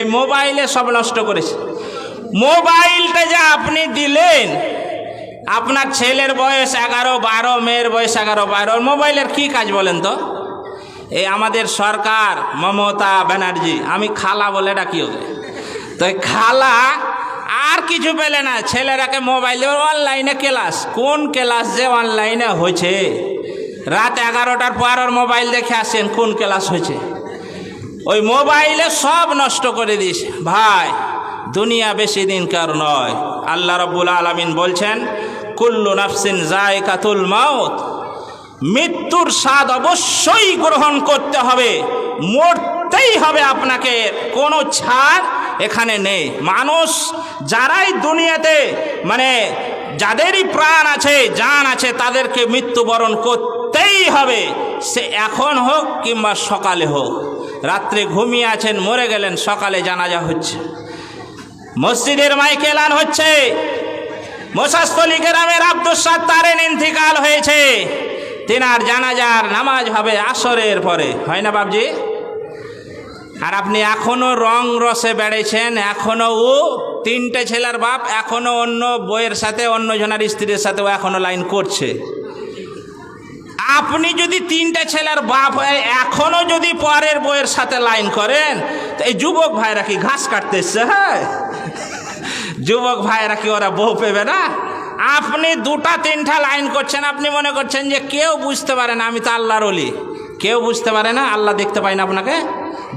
মোবাইলে সব নষ্ট করেছে। মোবাইলটা যে আপনি দিলেন, আপনার ছেলের বয়স 11-12, মেয়ের বয়স 11-12, মোবাইলের কি কাজ বলেন তো? এই আমাদের সরকার মমতা ব্যানার্জি, আমি খালা বলে ডাকি ওকে, তো খালা আর কিছু পেলে না, ছেলেরাকে মোবাইলে অনলাইনে ক্লাস, কোন ক্লাস যে অনলাইনে হয়েছে, রাত 11টার পর ওর মোবাইল দেখে আসেন কোন ক্লাস হয়েছে। ওই মোবাইলে সব নষ্ট করে দিস ভাই। দুনিয়া বেশি দিন কার নয়। আল্লাহ রাব্বুল আলামিন বলছেন, কুল্লু নাফসিন যায়কাতুল মাউত, মৃত্যুর স্বাদ অবশ্যই গ্রহণ করতে হবে, মরতেই হবে আপনাকে, কোনো ছাড় এখানে নেই। মানুষ যারাই দুনিয়াতে যাদেরই প্রাণ আছে, জান আছে, তাদেরকে মৃত্যুবরণ করতেই হবে, সে এখন হোক কিংবা সকালে হোক। রাত্রে ঘুমিয়ে আছেন, মরে গেলেন, সকালে জানাজা হচ্ছে, মসজিদের মাইকে এলান হচ্ছে, মোসাস্তলি গ্রামের আব্দুস সাত্তারের ইন্তিকাল হয়েছে, তিনার জানাজার নামাজ হবে আসরের পরে, হয় না বাবজি? আর আপনি এখনো রং রসে বেড়েছেন, এখনো ও 3টে ছেলের বাপ, এখনো অন্য বইয়ের সাথে, অন্য জনের স্ত্রীর সাথেও এখনো লাইন করছে। আপনি যদি 3টে ছেলের বাপ হয়ে এখনো যদি পরের বইয়ের সাথে লাইন করেন, তো এই যুবক ভাইরা কি ঘাস কাটতে এসছে? হ্যাঁ, যুবক ভাইরা কি ওরা বউ পেবে না? আপনি 2টা-3টা লাইন করছেন, আপনি মনে করছেন যে কেউ বুঝতে পারে না আমি তো আল্লাহর ওলি। কেউ বুঝতে পারে না, আল্লাহ দেখতে পায় না আপনাকে?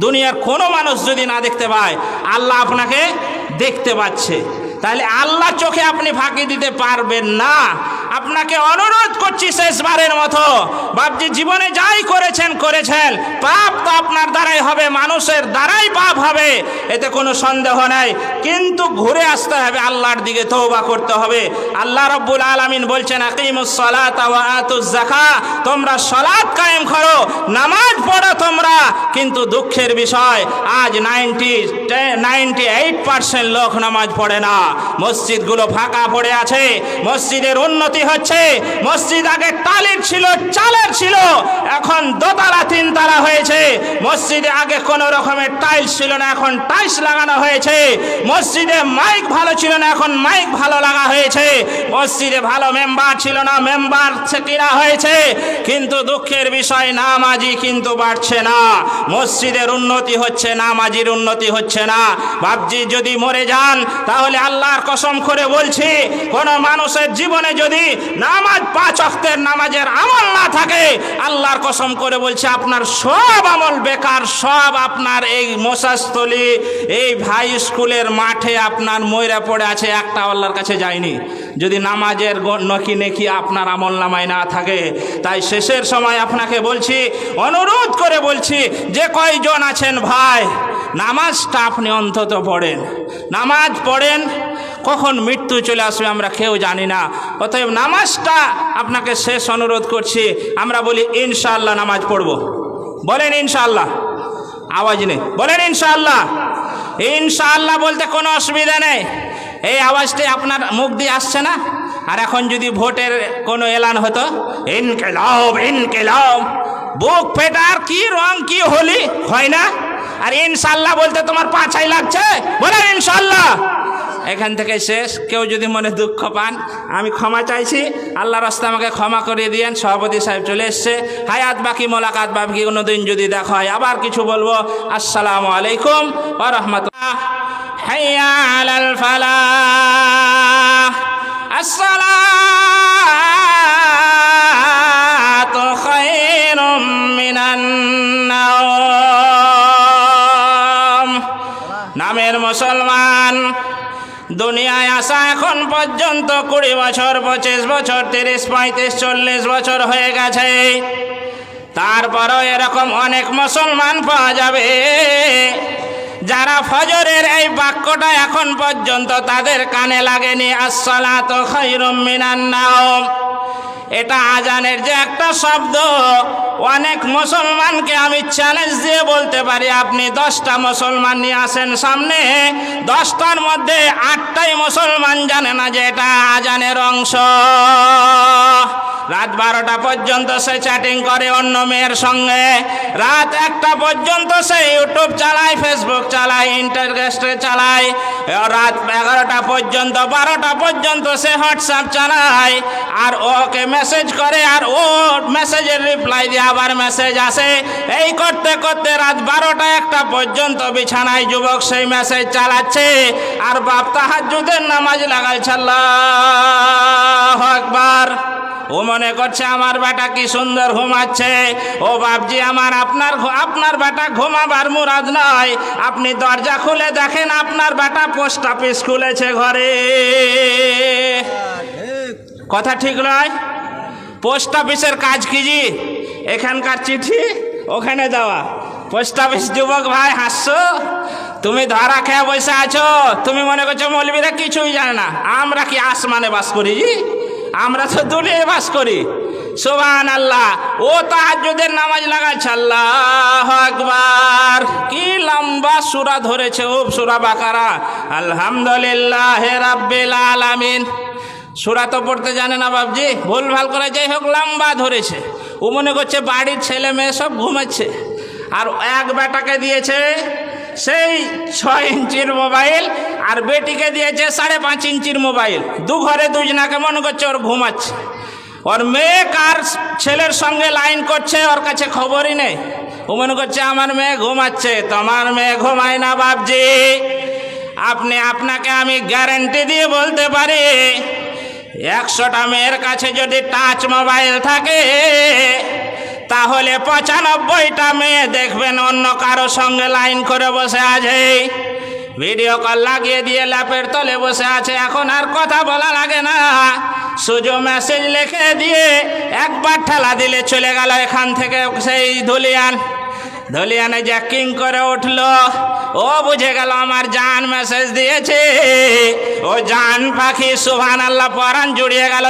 দুনিয়ার কোনো মানুষ যদি না দেখতে পায়, আল্লাহ আপনাকে দেখতে পাচ্ছে। তাহলে আল্লাহ চোখে আপনি ফাঁকি দিতে পারবেন না। আপনাকে অনুরোধ করছি শেষবারের মতো, বাপজি জীবনে যাই করেছেন, পাপ তো আপনার দ্বারাই হবে, মানুষের দ্বারাই পাপ হবে, এতে কোনো সন্দেহ নাই। কিন্তু ঘুরে আসতে হবে, আল্লাহর দিকে তওবা করতে হবে। আল্লাহ রাব্বুল আলামিন বলছেন, আকিমুস সালাতা ওয়া আতুজ যাকাত, তোমরা সালাত কায়েম করো, নামাজ পড়ো তোমরা। কিন্তু দুঃখের বিষয়, আজ 98% লোক নামাজ পড়ে না। মসজিদগুলো ফাঁকা পড়ে আছে, মসজিদের উন্নতি হচ্ছে। মসজিদ আগে টালির ছিল, চালের ছিল, এখন 2তলা 3তলা হয়েছে। মসজিদে আগে কোনো রকমের টাইলস ছিল না, এখন টাইলস লাগানো হয়েছে। মসজিদে মাইক ভালো ছিল না, এখন মাইক ভালো লাগা হয়েছে। মসজিদে ভালো মেম্বার ছিল না, মেম্বার কিনা হয়েছে। কিন্তু দুঃখের বিষয়, নামাজি কিন্তু বাড়ছে না। মসজিদের উন্নতি হচ্ছে, নামাজির উন্নতি হচ্ছে না। বাপজি যদি মরে যান, তাহলে আল্লাহর কসম করে বলছি, কোন মানুষের জীবনে যদি নামাজ 5 ওয়াক্তের নামাজের আমল না থাকে, আল্লাহর কসম করে বলছি, আপনার সব আমল বেকার। সব আপনার এই মোসাস্তলি, এই ভাই স্কুলের মাঠে আপনার ময়রা পড়ে আছে, একটা আল্লাহর কাছে যায়নি, যদি নামাজের নকি নেকি আপনার আমল নামায় না থাকে। তাই শেষের সময় আপনাকে বলছি, অনুরোধ করে বলছি, যে কয়জন আছেন ভাই, নামাজটা আপনি অন্তত পড়েন, নামাজ পড়েন। কখন মৃত্যু চলে আসবে আমরা কেউ জানি না। অতএব নামাজটা আপনাকে শেষ অনুরোধ করছি, আমরা বলি ইনশাআল্লাহ নামাজ পড়ব। বলেন ইনশাআল্লাহ, আওয়াজ নেই, বলেন ইনশাআল্লাহ। ইনশাআল্লাহ বলতে কোনো অসুবিধা নেই, এই আওয়াজটি আপনার মুখ দিয়ে আসছে না। আর এখন যদি ভোটের কোনো এলান হতো, ইনকিলাব ইনকিলাব, বুক ফেটার কি রং কি হোলি হয় না? আর ইনশাআল্লাহ বলতে তোমার পাছাই লাগছে, বলেন ইনশাআল্লাহ। এখান থেকে শেষ। কেউ যদি মনে দুঃখ পান, আমি ক্ষমা চাইছি, আল্লাহর রাস্তায় আমাকে ক্ষমা করে দিয়েন। সভাপতি সাহেব চলে এসছে, হায়াত বাকি মোলাকাত বাকি, কোনোদিন যদি দেখা হয় আবার কিছু বলবো। আসসালামু আলাইকুম ওয়া রাহমাতুল্লাহ। হাইয়া আলাল ফালাহ, আসসালাতু খায়রুম মিনান নাওম। নামের মুসলমান, দুনিয়ায় আসা এখন পর্যন্ত 20 বছর, 25 বছর, 30, 35, 40 বছর হয়ে গেছে। তারপরও এরকম অনেক মুসলমান পাওয়া যাবে যারা ফজরের এই বাক্যটা এখন পর্যন্ত তাদের কানে লাগেনি, আসসালাতু খায়রুম মিনান নাওম। এটা আজানের যে একটা শব্দ, অনেক মুসলমানকে আমি চ্যালেঞ্জ দিয়ে বলতে পারি, আপনি 10টা মুসলমান নিয়ে আসেন সামনে, 10টার মধ্যে 8টাই মুসলমান জানে না যে এটা আজানের অংশ। রাত 12টা পর্যন্ত সে চ্যাটিং করে অন্য মেয়ের সঙ্গে, রাত 1টা পর্যন্ত সে ইউটিউব চালায়, ফেসবুক চালায়, ইন্টারনেট চালায়, রাত 11টা পর্যন্ত 12টা পর্যন্ত সে হোয়াটসঅ্যাপ চালায়, আর ওকে মেসেজ করে, আর ও মেসেজের রিপ্লাই দিয়ে আবার মেসেজ আসে। এই করতে করতে রাত 12টা 1টা পর্যন্ত বিছানায় যুবক সেই মেসেজ চালাচ্ছে, আর বাপ তাহাজ্জুদের নামাজ লাগাইছে। আল্লাহু আকবার। ও মনে করছে আমার বেটা কি সুন্দর ঘুমাচ্ছে। ও বাপজি আমার, আপনার বেটা ঘুমাবার মুরাদ নয়। আপনি দরজা খুলে দেখেন আপনার বেটা পোস্ট অফিস খুলেছে ঘরে। কথা ঠিক নয়? পোস্ট অফিসের কাজ কি জি? এখানকার চিঠি ওখানে দেওয়া। পোস্ট অফিস যুবক ভাই হাসছো? তুমি ধরা খেয়ে বসে আছো। তুমি মনে করছো মৌলবীরা কিছুই জানে না। আমরা কি আসমানে বাস করি জি? আমরা তো দুনিয়ায় বাস করি। সুবহানাল্লাহ। ও তাহাজ্জুদের নামাজ লাগাচ্ছে। আল্লাহু আকবার। কি লম্বা সূরা ধরেছে, ও সূরা বাকারা। আলহামদুলিল্লাহি রাব্বিল আলামিন। সূরা তো পড়তে জানে না বাপজি, ভুল ভাল করে, যাই হোক লম্বা ধরেছে। ও মনে করছে বাড়ির ছেলে মেয়ে সব ঘুমাচ্ছে। আর এক বেটাকে দিয়েছে সেই 6 ইঞ্চির মোবাইল, আর বেটিকে দিয়েছে 5.5 ইঞ্চির মোবাইল। দু ঘরে দুজনাকে মনে করছে ওর ঘুমাচ্ছে। ওর মেয়ে কার ছেলের সঙ্গে লাইন করছে ওর কাছে খবরই নেই। ও মনে করছে আমার মেয়ে ঘুমাচ্ছে। তোমার মেয়ে ঘুমায় না বাপজি। আপনাকে আমি গ্যারান্টি দিয়ে বলতে পারি, 100টা মেয়ের কাছে যদি টাচ মোবাইল থাকে, তাহলে 95টা মেয়ে দেখবেন অন্য কারো সঙ্গে লাইন করে বসে আছে। ভিডিও কল লাগিয়ে দিয়ে ল্যাপের তলে বসে আছে। এখন আর কথা বলা লাগে না, শুধু মেসেজ লিখে দিয়ে একবার ঠেলা দিলে চলে গেল এখান থেকে সেই ধুলিয়ানে জ্যাকিং করে উঠলো। ও বুঝে গেল আমার জান মেসেজ দিয়েছে। ও জান পাখি সুবহানাল্লাহ, পরাণ জুড়িয়ে গেল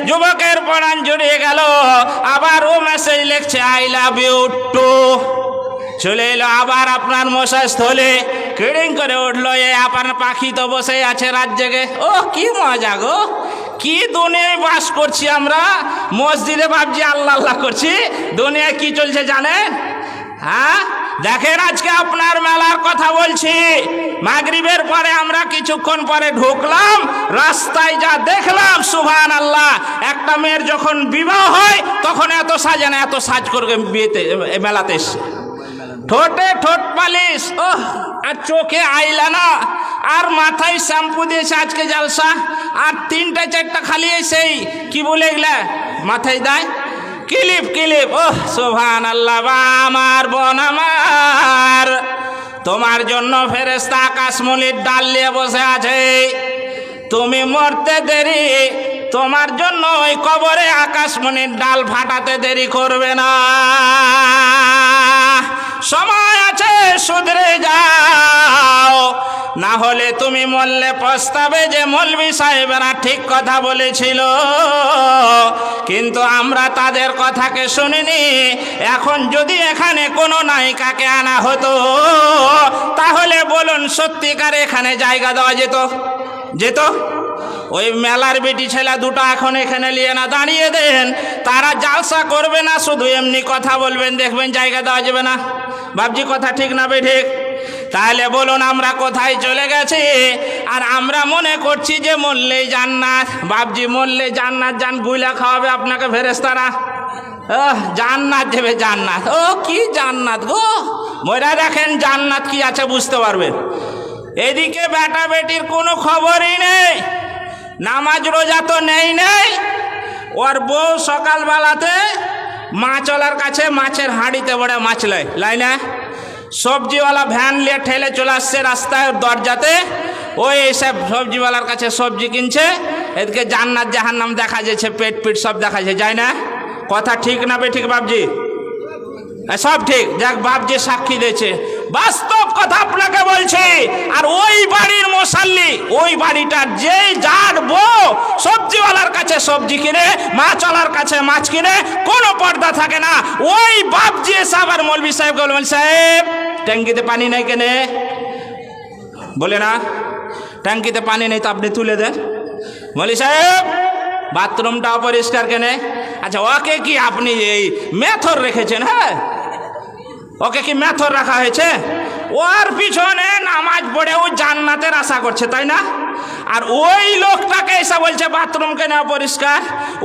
যুবকের পরাণ জুড়িয়ে গেল। আবার ও মেসেজ লিখছে আই লাভ ইউ টু। চলে এলো আবার আপনার মশাস্থলে, কিড়িং করে উঠলো। এই আপনার পাখি তো বসে আছে রাত জেগে। ও কি মজা গো, কি দুনিয়ায় বাস করছি আমরা। মসজিদে ভাবছি আল্লাহ আল্লাহ করছি, দুনিয়ায় কি চলছে জানেন? হ্যাঁ দেখেন, আজকে আপনার মেলার কথা বলছি। মাগরিবের পরে আমরা কিছুক্ষণ পরে ঢুকলাম, রাস্তায় যা দেখলাম সুবহানাল্লাহ। একটা মেয়ের যখন বিবাহ হয় তখন এত সাজে না, এত সাজ করবে বিয়েতে, মেলাতে এসে ঠোঁটে ঠোঁট পালিশ, ওহ, আর চোখে আইলানা, আর মাথায় শ্যাম্পু দিয়েছে আজকে জালসা। আর 3টা 4টা খালি সেই কি বলে এগুলা মাথায় দেয়, ক্লিপ। ওহ সুবহানাল্লাহ। আমার বোন আমার, তোমার জন্য ফেরেশতা আকাশমণির ডাল নিয়ে বসে আছে। তুমি মরতে দেরি, তোমার জন্য ওই কবরে আকাশমণির ডাল ফাটাতে দেরি করবে না। সময় আছে, শুধরে যাও, না হলে তুমি মরলে পস্তাবে যে মৌলভী সাহেবেরা ঠিক কথা বলেছিল, কিন্তু আমরা তাদের কথাকে শুনিনি। এখন যদি এখানে কোনো নায়িকাকে আনা হতো, তাহলে বলুন সত্যিকার এখানে জায়গা দেওয়া যেত? ওই মেলার বেটি ছেলে দুটো এখন এখানে নিয়ে না দাঁড়িয়ে দেন, তারা জালসা করবে না, শুধু এমনি কথা বলবেন, দেখবেন জায়গা দেওয়া যাবে না। বাবজি কথা ঠিক না বে ঠিক? তাহলে বলুন আমরা কোথায় চলে গেছি? আর আমরা মনে করছি যে মরলেই জান্নাত। বাবজি মরলে জান্নাত, জান গুইলা খাওয়াবে আপনাকে ফেরেশতারা। জান্নাত দেবে, জান্নাত। ও কি জান্নাত গো, মরা দেখেন জান্নাত কি আছে বুঝতে পারবেন। এদিকে বেটা বেটির কোনো খবরই নেই, নামাজ রোজা তো নেই। ওর বউ সকালবেলাতে মাছওয়ালার কাছে মাছের হাঁড়িতে বড় মাছ লাই না, সবজিওয়ালা ভ্যান নিয়ে ঠেলে চলে আসছে রাস্তায় দরজাতে। ওই সব সবজিওয়ালার কাছে সবজি কিনছে। এদিকে জান্নাত জাহান্নাম দেখা যাচ্ছে, পেট সব দেখা যায় না? কথা ঠিক না বে ঠিক বাবজি? সব ঠিক। যাক বাপজি সাক্ষী দিয়েছে, বাস্তব কথা আপনাকে বলছি। আর ওই বাড়ির মুসাল্লি, ওই বাড়িটার যে যার বউ সবজিওয়ালার কাছে সবজি কিনে, মাছওয়ালার কাছে মাছ কিনে, কোনো পর্দা থাকে না। ওই বাপজি এসে আবার মৌলভী সাহেব বলবেন, সাহেব ট্যাঙ্কিতে পানি নেই কেনে? বলে না ট্যাঙ্কিতে পানি নেই তো আপনি তুলে দেন। মৌলভী সাহেব বাথরুমটা অপরিষ্কার কেনে? আচ্ছা, ওকে কি আপনি এই মেথর রেখেছেন? হ্যাঁ, ওকে কি মেথর রাখা হয়েছে? ওর পিছনে নামাজ পড়ে ও জান্নাতের আশা করছে, তাই না? আর ওই লোকটাকে এসে বলছে বাথরুম কেনে অপরিষ্কার,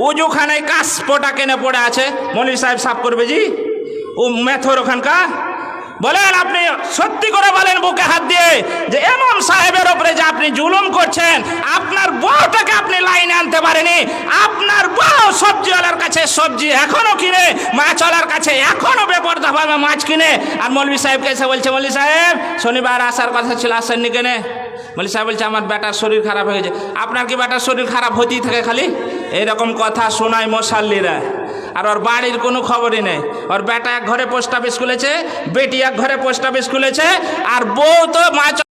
উজুখানে কাশপোটা কেনে পড়ে আছে, মৌলভী সাহেব সাফ করবে জি? ও মেথর ওখানকার? বলেন, আপনি সত্যি করে বলেন বুকে হাত দিয়ে যে এমন সাহেবের উপরে যে আপনি জুলুম করছেন, আপনার বউটাকে আপনি লাইনে আনতে পারেনি, আপনার বউ সবজিওয়ালার কাছে সবজি এখনো কিনে, মাছওয়ালার কাছে এখনো বেপরদাভাবে মাছ কিনে, আর মৌলভী সাহেবকে এসে বলছে মৌলভী সাহেব শনিবার আসার কথা ছিল, আসেননি কেনে? মৌলভী সাহেব বলছে আমার বেটার শরীর খারাপ হয়ে গেছে। আপনার কি বেটার শরীর খারাপ হতেই থাকে খালি? এইরকম কথা শোনায় মশাল্লিরা। আর ওর বাড়ির কোনো খবরই নেই। ওর বেটা এক ঘরে পোস্ট অফিস খুলেছে, বেটি এক ঘরে পোস্ট অফিস খুলেছে, আর বউ তো মাছ